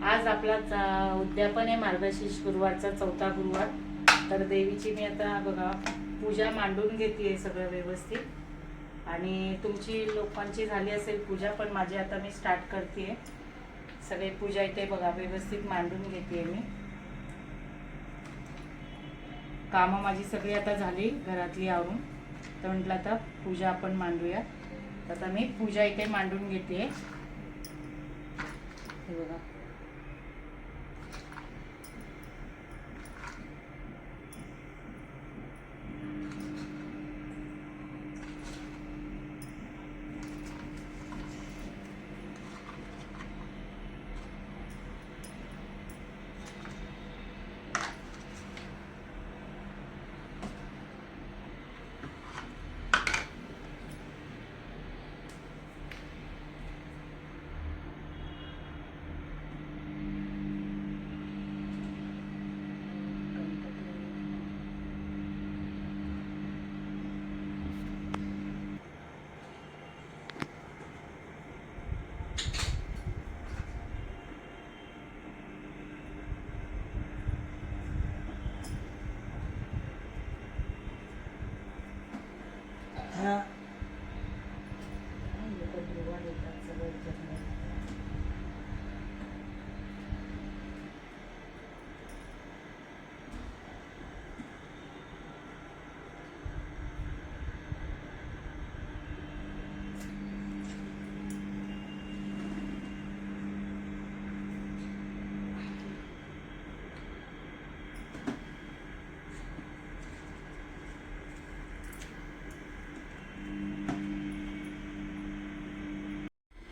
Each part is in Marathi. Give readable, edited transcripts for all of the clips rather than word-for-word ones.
आज आपला उद्यापन आहे, मार्गशीर्ष गुरुवारचा 4था गुरुवार. तर देवीची मी आता बघा पूजा मांडून घेते सगळं व्यवस्थित. आणि तुमची लोकांची झाली असेल पूजा, पण माझी आता मी स्टार्ट करते. सगळे पूजा इथे बघा व्यवस्थित मांडून घेते मी. कामं माझी सगळी आता झाली घरातली आवरून. तर म्हटलं आता पूजा आपण मांडूया. आता मी पूजा इथे मांडून घेते. हे बघा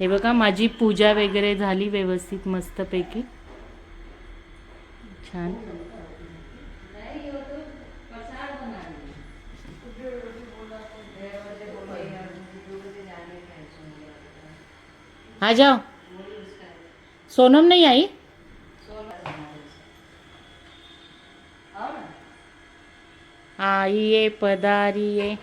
हे बघा माझी पूजा वगैरे झाली व्यवस्थित मस्तपैकी छान. आ जाओ. सोनम नहीं आई. आइए पधारिए.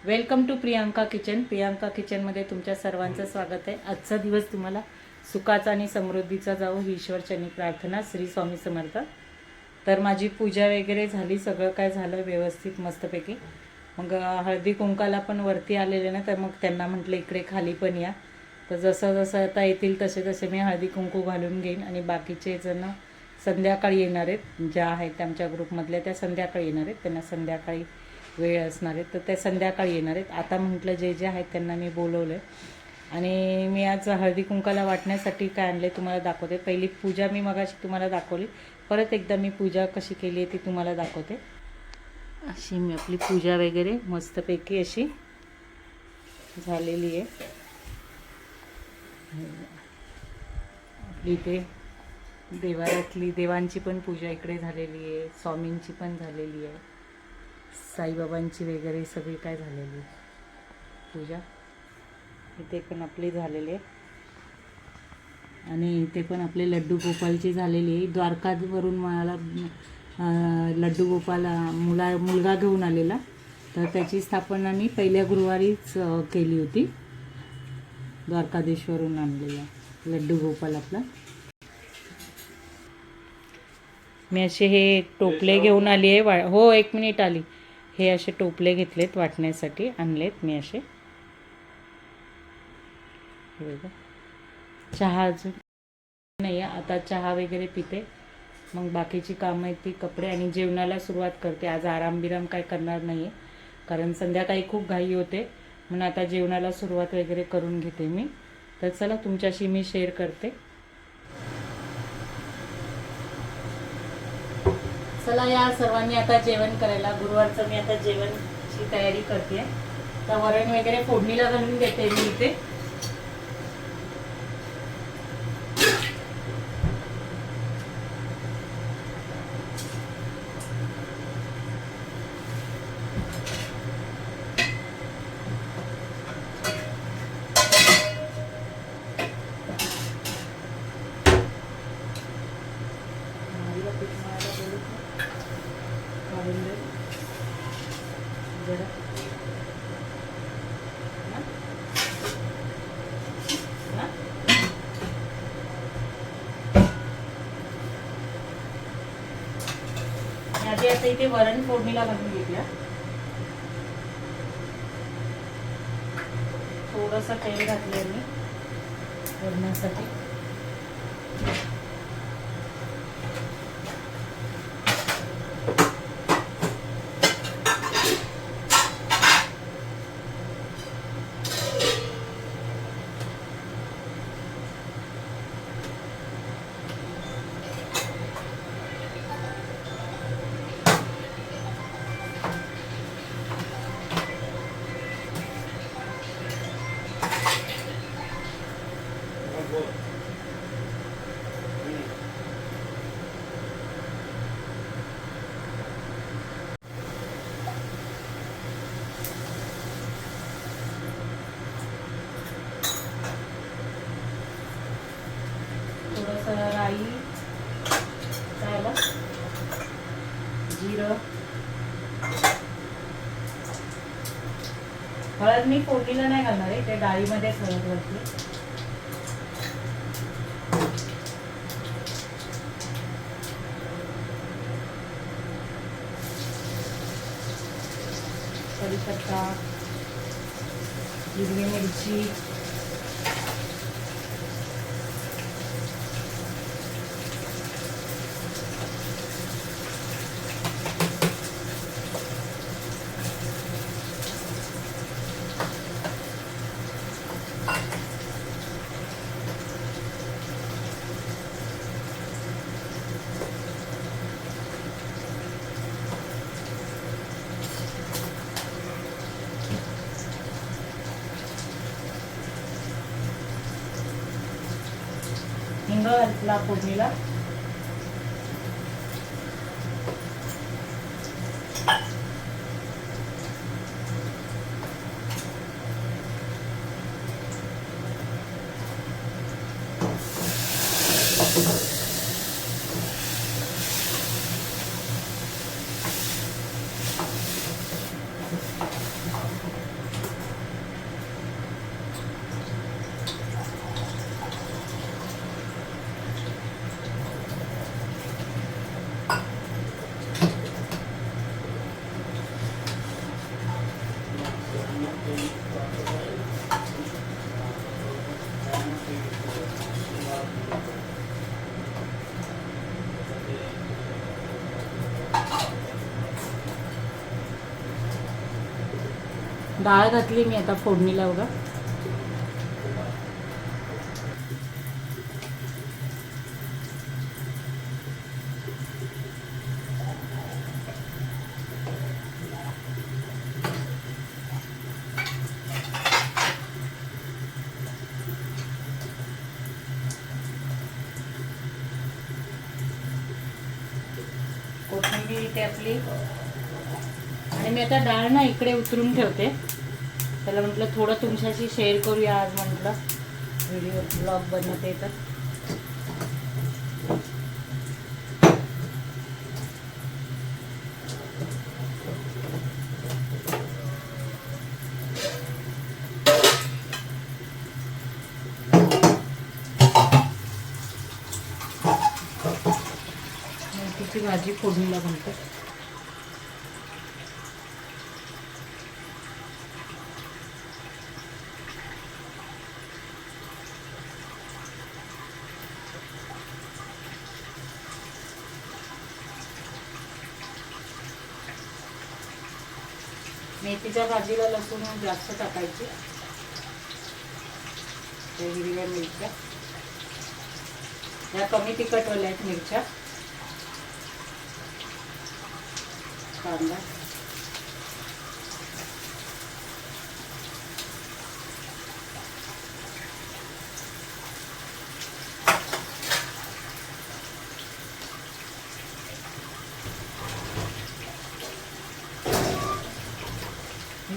Welcome to Priyanka kitchen. Priyanka किचनमध्ये तुमच्या सर्वांचं स्वागत आहे. आजचा दिवस तुम्हाला सुखाचा आणि समृद्धीचा जावो ही ईश्वरचरणी प्रार्थना. श्री स्वामी समर्थ. तर माझी पूजा वगैरे झाली, सगळं काय झालं व्यवस्थित मस्तपैकी. मग हळदी कुंकाला पण वरती आलेले ना, तर मग त्यांना म्हटलं इकडे खाली पण या. तर जसं जसं आता येतील तसे तसे मी हळदी कुंकू घालून घेईन. आणि बाकीचे जण संध्याकाळी येणार आहेत, ज्या आहेत आमच्या ग्रुपमधल्या त्या संध्याकाळी येणार आहेत. त्यांना संध्याकाळी वेळ असणार आहे तर ते संध्याकाळी येणार आहेत. आता म्हटलं जे जे आहेत त्यांना मी बोलवलं आहे. आणि मी आज हळदी कुंकाला वाटण्यासाठी काय आणले तुम्हाला दाखवते. पहिली पूजा मी मगाशी तुम्हाला दाखवली, परत एकदा मी पूजा कशी केली आहे ती तुम्हाला दाखवते. अशी मी आपली पूजा वगैरे मस्तपैकी अशी झालेली आहे. आपली इथे देवाऱ्यातली देवांची पण पूजा इकडे झालेली आहे, स्वामींची पण झालेली आहे, साईबाबांची वगैरे सगळी काय झालेली पूजा इथे पण आपली झालेली आहे. आणि इथे पण आपले लड्डू गोपालची झालेली आहे. द्वारकावरून मला लड्डू गोपाल मुलगा घेऊन आलेला, तर त्याची स्थापना मी पहिल्या गुरुवारीच केली होती. द्वारकाधीशवरून आणलेला लड्डू गोपाल आपला. मी असे हे टोपले घेऊन आली आहे. हो 1 मिनिट आली. हे असे टोपले घेतलेत वाटण्यासाठी, आणलेत मी असे. चहा अजून नाही, आता चहा वगैरे पिते. मग बाकीची कामं आहेत ती कपडे आणि जेवणाला सुरुवात करते. आज आराम बिराम काय करणार नाही आहे, कारण संध्याकाळी खूप घाई होते. म्हणून आता जेवणाला सुरुवात वगैरे करून घेते मी. तर चला तुमच्याशी मी शेअर करते. चला या सर्वांनी आता जेवण करायला. गुरुवारचं मी आता जेवणची तयारी करते. तर वरण वगैरे फोडणीला घालून घेते मी इथे. आता इथे वरण फोडणीला घालून घेतल्या. थोडंसं तेल घातलंय मी वरणासाठी. थोडंसं राई, त्याला जिरं, हळद मी फोडणीला नाही घालणार आहे, त्या डाळीमध्येच हळद घातली. कढीपत्ता, हिरवी मिरची, हिंग घातला फोडणीला. डाळ घातली मी आता फोडणीला बघा. कोथिंबीर इथे आपली. आणि मी आता डाळ ना इकडे उतरून ठेवते. त्याला म्हटलं थोडं तुमच्याशी शेअर करूया आज, म्हटलं व्हिडिओ ब्लॉग बनवते तर. मेथीची भाजी फोडणीला घालते. मेथीच्या भाजीला लसूण जास्त टाकायची. हिरव्या मिरच्या या कमी तिखटवाल्या आहेत मिरच्या. कांदा,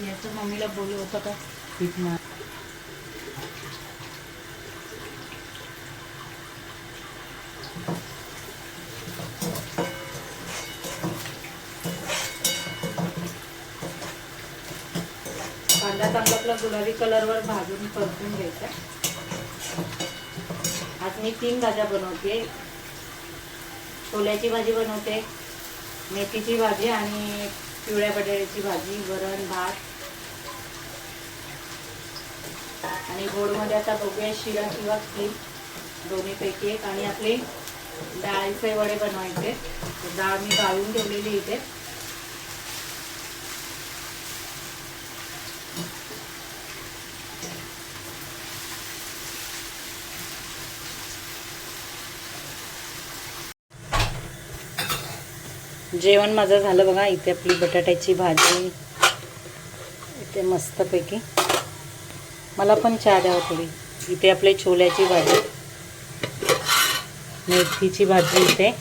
याचं मम्मीला बोलू होतं का पीठ मार. कांदा चांगला आपला गुलाबी कलरवर भाजून परतून घ्यायचा. आज मी 3 भाज्या बनवते. छोल्याची भाजी बनवते, मेथीची भाजी आणि पिवळ्या बटाट्याची भाजी, वरण भात आणि गोडमध्ये आता बघूया शिरा किंवा खीर दोन्हीपैकी एक. आणि आपले डाळीचे वडे बनवायचे. डाळ मी गाळून ठेवलेली इथे. जेवण माझं झालं बघा. इथे आपली बटाट्याची भाजी इथे मस्तपैकी. मला पण चहा द्यावं थोडी. इथे आपले छोल्याची भाजी, मेथीची भाजी इथे.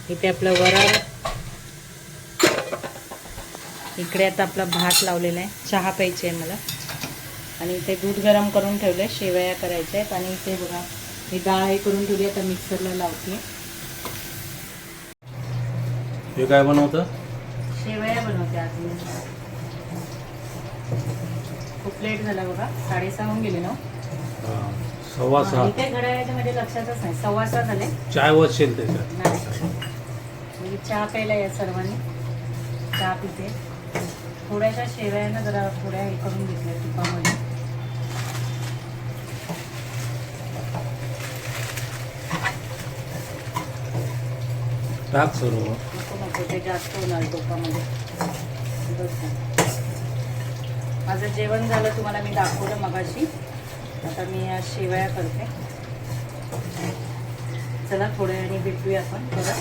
इथे आपलं वरण. इकडे आता आपला भात लावलेला आहे. चहा प्यायची आहे मला. आणि इथे दूध गरम करून ठेवलं, शेवया करायच्या आहेत. आणि इथे बघा ही डाळ हे करून ठेवली, आता मिक्सरला लावते. हे काय बनवतं? शेवया बनवते आज मी. खूप लेट झाला बघा, 6:30 होऊन गेले ना. 6:15. इथे घड्याळाच्या मध्ये लक्षातच नाही, 6:15 झाले. चाय वरशेल त्याच्यात. नाही, चहा प्यायला या सर्वांनी. चहा पिते. थोड्याशा शेवयानं जरा थोड्या हे करून घेतल्या तुपामध्ये. टाक सर्व. नको ते जास्त होणार तुपामध्ये. माझं जेवण झालं, तुम्हाला मी दाखवलं मगाशी. आता मी या शेवया करते. चला थोड्या वेळाने भेटूया आपण परत.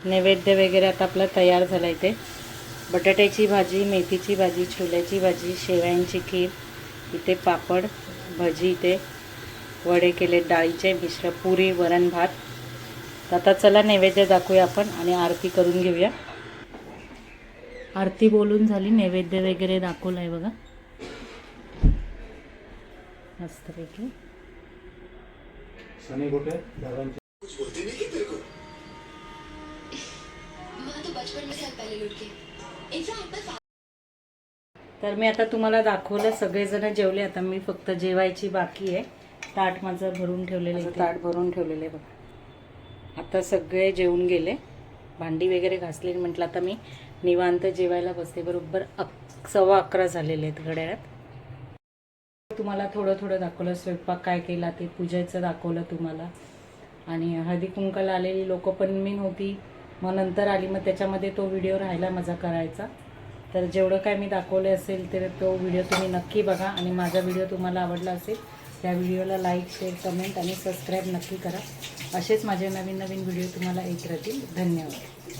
नैवेद्य वगैरे आता आपला तयार झाला. इथे बटाट्याची भाजी, मेथीची भाजी, छोल्याची भाजी, शेवयांची खीर, इथे पापड, भजी, इथे वडे केले डाळीचे, मिश्र पुरी, वरण भात. आता चला नैवेद्य दाखवूया आपण आणि आरती करून घेऊया. आरती बोलून झाली, नैवेद्य वगैरे दाखवलं आहे बघा मस्तपैकी. सनी कुठे? तर मी आता तुम्हाला दाखवलं, सगळेजण जेवले. आता मी फक्त जेवायची बाकी आहे. ताट माझं भरून ठेवलेलं आहे, ताट भरून ठेवलेलं आहे बघा. आता सगळे जेवून गेले, भांडी वगैरे घासली. म्हटलं आता मी निवांत जेवायला बसते. बरोबर 11:15 झालेले आहेत घड्याळात. तुम्हाला थोडं थोडं दाखवलं, स्वयंपाक काय केला ते, पूजेचं दाखवलं तुम्हाला. आणि हळदी कुंकाला आलेली लोक पण मी नव्हती, मग नंतर आली, मग त्याच्यामध्ये तो व्हिडिओ राहिला माझा करायचा. तर जेवढं काय मी दाखवले असेल तर तो व्हिडिओ तुम्ही नक्की बघा. आणि माझा व्हिडिओ तुम्हाला आवडला असेल त्या व्हिडिओला लाईक, शेअर, कमेंट आणि सबस्क्राईब नक्की करा. असेच माझे नवीन नवीन व्हिडिओ तुम्हाला येत राहतील. धन्यवाद.